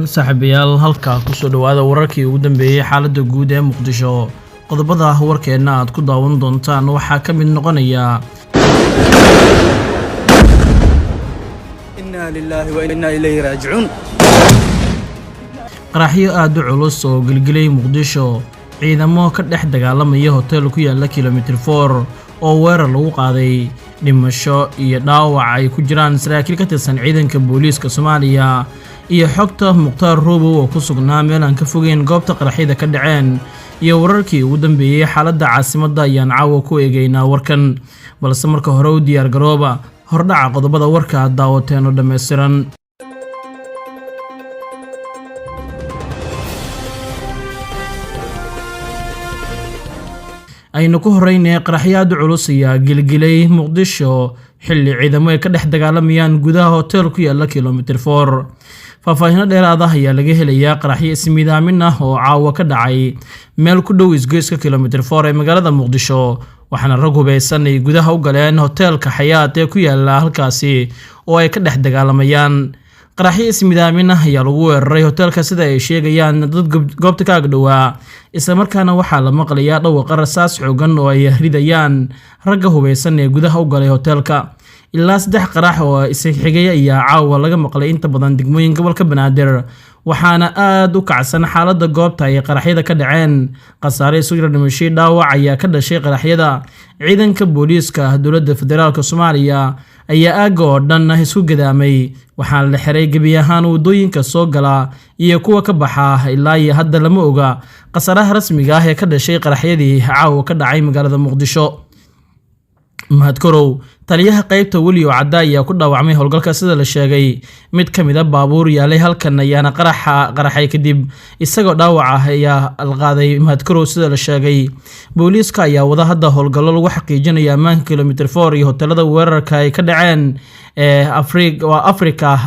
saaxiibayaal halka ku soo dhawaada wararkii ugu dambeeyay xaaladda guud ee Muqdisho. Qodobada warkeena aad ku daawan doontaan waxaa ka mid noqonaya inna lillahi wa inna ilayhi raaji'uun. qaraxyo aad u culus oo gilgilay Muqdisho, ciidamo ka dhex dagaalamaya hotel ku yaala kilomitir 4 oo weerar lagu qaaday, dhimasho iyo dhaawac ay ku jiraan saraakiil ka tirsan ciidanka booliiska Soomaaliya iyo xogta Muqtaar Roobo oo ku sugnaa meel aan ka fogeyn goobta qaraxyada ka dhaceen iyo wararkii ugu dambeeyay xaaladda caasimadda ayaan caawa ku eegaynaa warkan, balse marka hore u diyaar garooba hordhaca qodobada warka aad daawateen oo dhammaystiran. aynu ku horeynay qaraxyo aad u culus ayaa gilgilay Muqdisho xilli ciidamo ay ka dhex dagaalamayaan gudaha hotel ku yaala kilomitir 4. faahfaahin dheeraad ah ayaa laga helayaa qaraxyo ismiidaamin ah oo caawa ka dhacay meel ku dhow isgoyska kilomitir 4 ee magaalada Muqdisho, waxaana rag hubeysan ay gudaha u galeen hotelka Xayaat ee ku yaala halkaasi oo ay ka dhex dagaalamayaan. qaraxyo ismiidaamin ah ayaa lagu weeraray hotelka sida ay sheegayaan dad goobta ka agdhowaa, isla markaana waxaa la maqlayaa dhawaaqa rasaas xoogan oo ay ridayaan ragga hubeysan ee gudaha u galay hotelka. ilaa 3 qarax oo isxigay ayaa caawa laga maqlay inta badan degmooyinka gobolka Banaadir, waxaana aad u kacsan xaaladda goobta ay qaraxyada ka dhaceen. khasaare isugu jira dhimasho dhaawac ayaa ka dhashay qaraxyada. ciidanka booliiska dowladda federaalka Soomaaliya ayaa aaga oo dhan isku gadaamay, waxaana la xiray gebi ahaan wadooyinka soo gala iyo kuwa ka baxa. ilaa iyo hadda lama oga khasaaraha rasmiga ah ee ka dhashay qaraxyadii caawa ka dhacay magaalada Muqdisho. mahadkarow taliyaha qaybta Weliyo Cadda ayaa ku dhaawacmay howlgalka sida la sheegay. mid ka mid ah baabuur yaalay halkan ayaana qaraxay kadib isagoo dhaawac ah ayaa alqaaday mahadkarow sida la sheegay. booliiska ayaa wada hadda howlgallo lagu xaqiijinayo ammaanka kilomitir 4 iyo hotelada weerarka ay ka dhaceen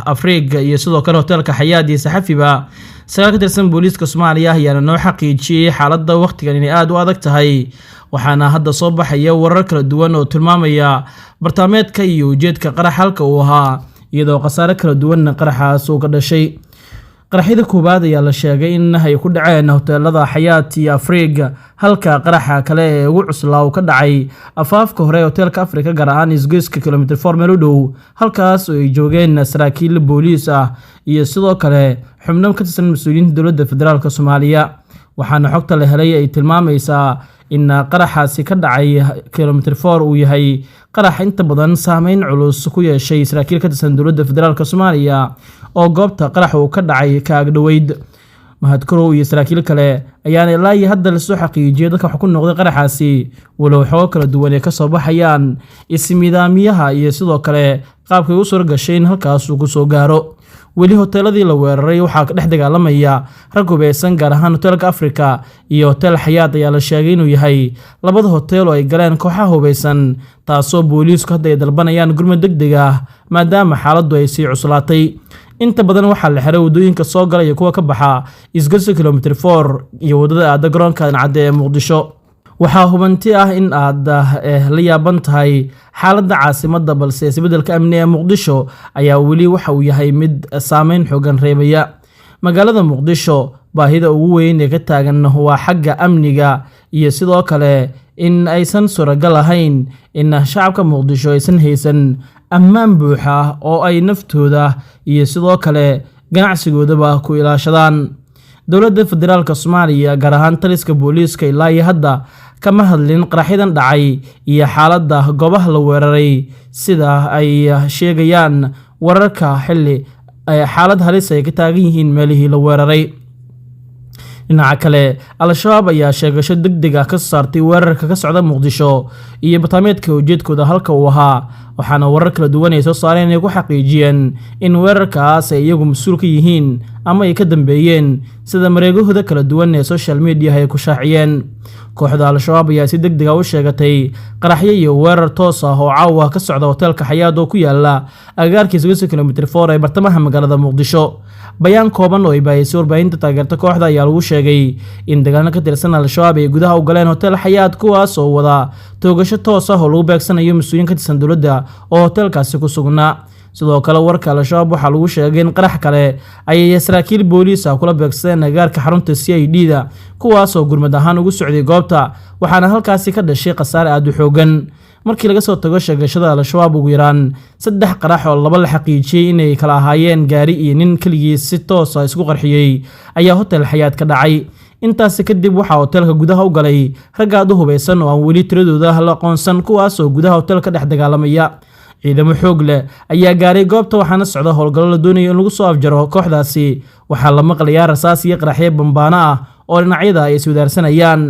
Afrika iyo sidoo kale hotelka Xayaat iyo Saxafiba. saraakiil ka tirsan booliiska Soomaaliya ayaana noo xaqiijiyay xaaladda waqtigan inay aad u adag tahay, waxaana hadda soo baxaya warar kala duwan oo tilmaamaya bartaameedka iyo ujeedka qarax halka uu ahaa, iyadoo khasaare kala duwan qaraxaas uu ka dhashay. qaraxyada koowaad ayaa la sheegay in ay ku dhaceen hotelada Xayaat iyo Afrika, halka qaraxa kale ee ugu cuslaa uu ka dhacay afaafka hore hotelka Afrika gaar ahaan isgoyska kilomitir 4 meel u dhow, halkaas oo ay joogeen saraakiil booliis ah iyo sidoo kale xubno ka tirsan mas'uuliyiinta dowladda federaalka Soomaaliya. waxaana xogta la helay ay tilmaamaysaa in qaraxaasi ka dhacay kilomitir 4 uu yahay qarax inta badan saameyn culus ku yeeshay saraakiil ka tirsan dowladda federaalka Soomaaliya oo goobta qarax uu ka dhacay ka agdhoweyd. mahadkarow iyo saraakiil kale ayaana ilaa iyo hadda la soo xaqiijiyay dadka wax ku noqday qaraxaasi, walow xogo kala duwan ay ka soo baxayaan ismiidaamiyaha iyo sidoo kale qaabkay u soo gashay in halkaas uu ku soo gaaro. weli hoteeladii la weeraray waxaa ka dhex dagaalamaya rag hubeysan, gaar ahaan hotelka Afrika iyo hotel Xayaat ayaa la sheegay inuu yahay labada hotel oo ay galeen kooxaha hubeysan, taasoo booliisku hadda ay dalbanayaan gurmad degdeg ah maadaama xaaladdu ay sii cuslaatay. inta badan waxaa la xiray wadooyinka soo gala iyo kuwa ka baxa isgoyska kilomitir 4 iyo wadada aada garoonka cadde ee Muqdisho. waxaa hubanti ah in aad la yaaban tahay xaaladda caasimadda, balse isbeddelka amni ee Muqdisho ayaa weli waxa uu yahay mid saameyn xoogan reebaya. magaalada Muqdisho baahida ugu weyn ee ka taagan waa xagga amniga iyo sidoo kale in aysan suuragal ahayn in shacabka Muqdisho aysan haysan ammaan buuxa oo ay naftooda iyo sidoo kale ganacsigoodaba ku ilaashadaan. dowladda federaalka Soomaaliya gaar ahaan taliska booliiska ilaa iyo hadda kama hadlin qaraxyadan dhacay iyo xaaladda goobaha la weeraray sida ay sheegayaan wararka, xilli ay xaalad halis ay ka taagan yihiin meelihii la weeraray. dhinaca kale al-shabaab ayaa sheegasho degdeg ah ka saartay weerarka ka socda Muqdisho iyo bartaameedka ujeedkooda halka uu ahaa, waxaana warar kala duwan ay soo saareen ay ku xaqiijiyeen in weerarkaas ay iyagu mas'uul ka yihiin ama ay ka dambeeyeen, sida mareegahooda kala duwan ee social media ay ku shaaciyeen. kooxda al-shabaab ayaa si degdeg ah u sheegatay qaraxyo iyo weerar toos ah oo caawa ka socda hotelka Xayaat oo ku yaala agagaarka isgoyska kilomitir 4 ee bartamaha magaalada Muqdisho. bayaan kooban oo ay baahisay warbaahinta taageerta kooxda ayaa lagu sheegay in dagaalka ka tirsan al-shabaab ay gudaha u galeen hotel Xayaat, kuwaas oo wada toogasho toos ah oo lagu beegsanayo mas'uuliyiin ka tirsan dowladda oo hotelkaasi ku sugnaa. sidoo kale warka al-shabaab waxaa lagu sheegay in qarax kale ay saraakiil booliis ah kula beegsadeen agagaarka xarunta CID-da kuwaasoo gurmad ahaan ugu socday goobta waxaana halkaasi ka dhashay khasaare aad u xoogan markii laga soo tago sheegashada al-shabaab ugu yaraan 3 qarax oo laba la xaqiijiyay inay kala ahaayeen gaari iyo nin kaligiis si toos ah isku qarxiyay ayaa hotel Xayaat ka dhacay intaas kadib waxa hotelka gudaha u galay rag aad u hubeysan oo aan weli tiradooda la aqoonsan kuwaasoo gudaha hotelka dhex dagaalamaya ciidamo xoog leh ayaa gaaray goobta waxaana socda howlgallo la doonayo in lagu soo afjaro kooxdaasi waxaa la maqlayaa rasaas iyo qaraxyo bambaano ah oo dhinacyada ay iswadaarsanayaan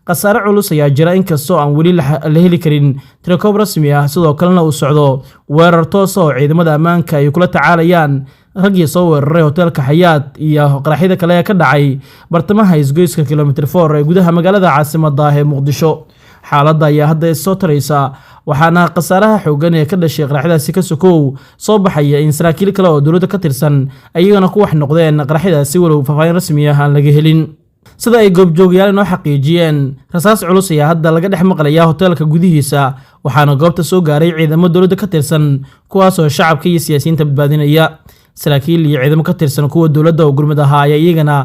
khasaare culus ayaa jira inkastoo aan weli la heli karin tirakoob rasmi ah sidoo kalena uu socdo weerar toos oo ciidamada ammaanka ay kula tacaalayaan raggii soo weeraray hotelka Xayaat iyo qaraxyada kale ee ka dhacay bartamaha isgoyska kilomitir 4 ee gudaha magaalada caasimadda ee Muqdisho xaaladda ayaa hadda soo taraysa waxaana khasaaraha xoogan ee ka dhashay qaraxyadaasi ka sokow soo baxaya in saraakiil kale oo dowladda ka tirsan ayagana ku wax noqdeen qaraxyadaasi walow faahfaahin rasmi ah aan laga helin sida ay goobjoogayaal inoo xaqiijiyeen rasaas culus ayaa hadda laga dhex maqlayaa hotelka gudihiisa waxaana goobta soo gaaray ciidamo dowladda ka tirsan kuwaasoo shacabka iyo siyaasiyiinta badbaadinaya saraakiil iyo ciidamo ka tirsan kuwa dowladda oo gurmad ahaa ayaa iyagana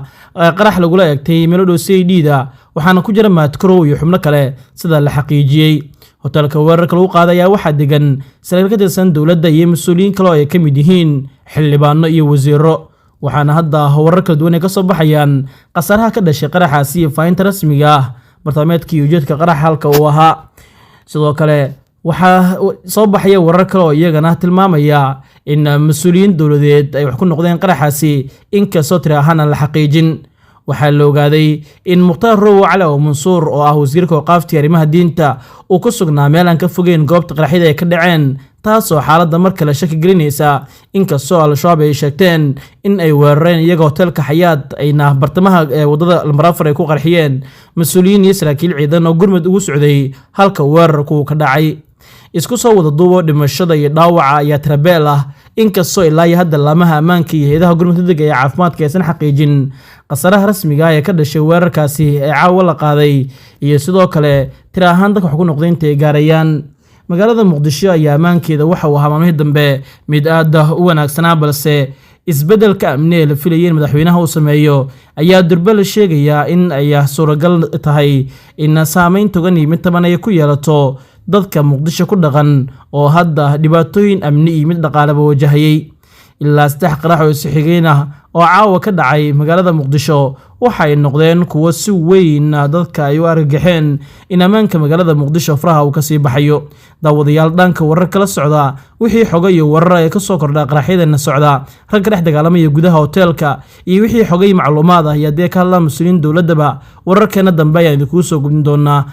qarax lagula eegtay meel u dhow CID-da waxaana ku jira maadkarow iyo xubno kale sida la xaqiijiyay hotelka weerarka lagu qaaday ayaa waxaa degan saraakiil ka tirsan dowladda iyo mas'uuliyiin kale oo ay ka mid yihiin xildhibaano iyo wasiiro waxaana hadda warar kala duwan ay ka soo baxayaan khasaaraha ka dhashay qaraxaasi iyo faahinta rasmiga ah bartaameedka iyo ujeedka qaraxa halka uu ahaa sidoo kale waxaa soo baxaya warar kale oo iyagana tilmaamaya in mas'uuliyiin dowladeed ay wax ku noqdeen qaraxaasi inkastoo tiri ahaan aan la xaqiijin waxaa la ogaaday in Mukhtaar Rowo Cali oo Mansuur oo ah wasiirka waqaafta arrimaha diinta uu ku sugnaa meel aan ka fogeyn goobta qaraxyada ay ka dhaceen taasoo xaaladda mar kale shaki gelinaysa inkastoo al-shabaab ay sheegteen in ay weerareen iyaga hotelka Xayaat ayna bartamaha wadada Lambarafar ay ku qarxiyeen mas'uuliyiin iyo saraakiil ciidan oo gurmad ugu socday halka weerarku ka dhacay isku soo wada duubo dhimashada iyo dhaawaca ayaa tirabeel ah inkastoo ilaa hadda laamaha ammaanka iyo hay'adaha gurmadka degdega ee caafimaadka aysan xaqiijin khasaaraha rasmiga ah ee ka dhashay weerarkaasi ee caawa la qaaday iyo sidoo kale tira ahaan dadka wax ku noqday intay gaarayaan magaalada Muqdisho ayaa ammaankeeda waxa uu ahaa maalmihii dambe mid aad u wanaagsanaa balse isbeddelka amni ee la filayay madaxweynaha uu sameeyo ayaa durba la sheegayaa in ay suuragal tahay in saameyn togan iyo mid taban ay ku yeelato dadka Muqdisho ku dhaqan oo hadda dhibaatooyin amni iyo mid dhaqaale wajahayay ilaa 3 qarax oo xigeen ah oo caawa ka dhacay magaalada Muqdisho waxay noqdeen kuwo si weyn dadka ay u argagaxeen in ammaanka magaalada Muqdisho faraha uu ka sii baxayo daawadayaal dhanka warar kala socda wixii xoga iyo warar ay ka soo kordha qaraxyada socda rag dhex dagaalamaya gudaha hotelka iyo wixii xogay macluumaad ah ayaa ka hadla mas'uuliyiin dowladaba wararkeena dambe ayaan idinku soo gudbin doonaa